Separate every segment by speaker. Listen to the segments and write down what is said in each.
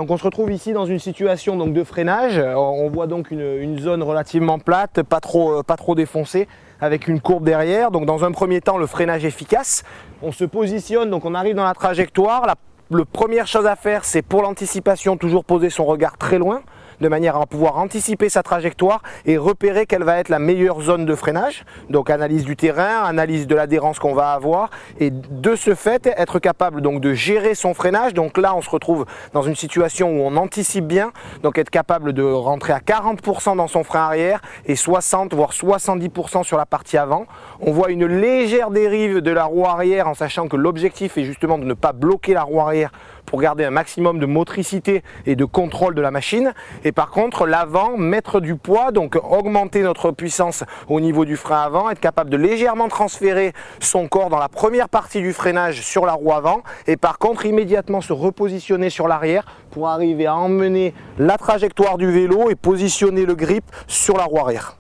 Speaker 1: Donc on se retrouve ici dans une situation donc de freinage. On voit donc une zone relativement plate, pas trop défoncée, avec une courbe derrière. Donc dans un premier temps, le freinage efficace. On se positionne, donc on arrive dans la trajectoire. La première chose à faire, c'est pour l'anticipation, toujours poser son regard très loin, de manière à pouvoir anticiper sa trajectoire et repérer quelle va être la meilleure zone de freinage. Donc analyse du terrain, analyse de l'adhérence qu'on va avoir et de ce fait être capable donc de gérer son freinage. Donc là on se retrouve dans une situation où on anticipe bien, donc être capable de rentrer à 40% dans son frein arrière et 60 voire 70% sur la partie avant. On voit une légère dérive de la roue arrière en sachant que l'objectif est justement de ne pas bloquer la roue arrière pour garder un maximum de motricité et de contrôle de la machine. Et par contre l'avant, mettre du poids, donc augmenter notre puissance au niveau du frein avant, être capable de légèrement transférer son corps dans la première partie du freinage sur la roue avant et par contre immédiatement se repositionner sur l'arrière pour arriver à emmener la trajectoire du vélo et positionner le grip sur la roue arrière.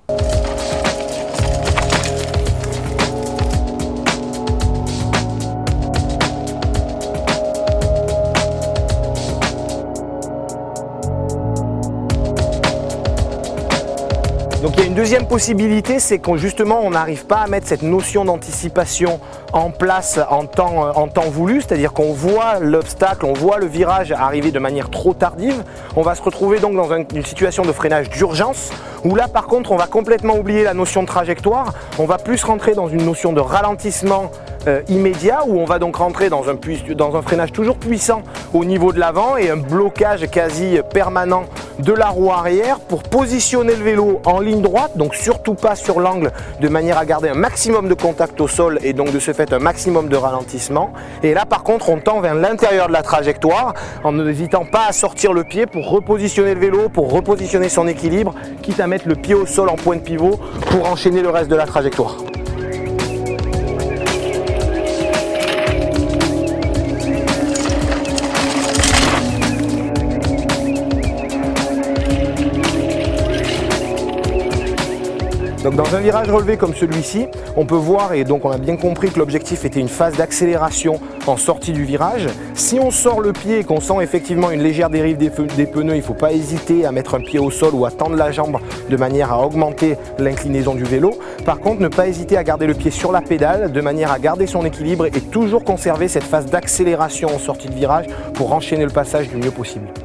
Speaker 1: Donc il y a une deuxième possibilité, c'est qu'on justement on n'arrive pas à mettre cette notion d'anticipation en place en temps voulu, c'est-à-dire qu'on voit l'obstacle, on voit le virage arriver de manière trop tardive. On va se retrouver donc dans une situation de freinage d'urgence où là par contre on va complètement oublier la notion de trajectoire, on va plus rentrer dans une notion de ralentissement immédiat où on va donc rentrer dans un freinage toujours puissant au niveau de l'avant et un blocage quasi permanent de la roue arrière pour positionner le vélo en ligne droite, donc surtout pas sur l'angle, de manière à garder un maximum de contact au sol et donc de ce fait un maximum de ralentissement. Et là par contre on tend vers l'intérieur de la trajectoire en n'hésitant pas à sortir le pied pour repositionner le vélo, pour repositionner son équilibre, quitte à mettre le pied au sol en point de pivot pour enchaîner le reste de la trajectoire. Donc dans un virage relevé comme celui-ci, on peut voir, et donc on a bien compris que l'objectif était une phase d'accélération en sortie du virage. Si on sort le pied et qu'on sent effectivement une légère dérive des pneus, il ne faut pas hésiter à mettre un pied au sol ou à tendre la jambe de manière à augmenter l'inclinaison du vélo. Par contre, ne pas hésiter à garder le pied sur la pédale de manière à garder son équilibre et toujours conserver cette phase d'accélération en sortie de virage pour enchaîner le passage du mieux possible.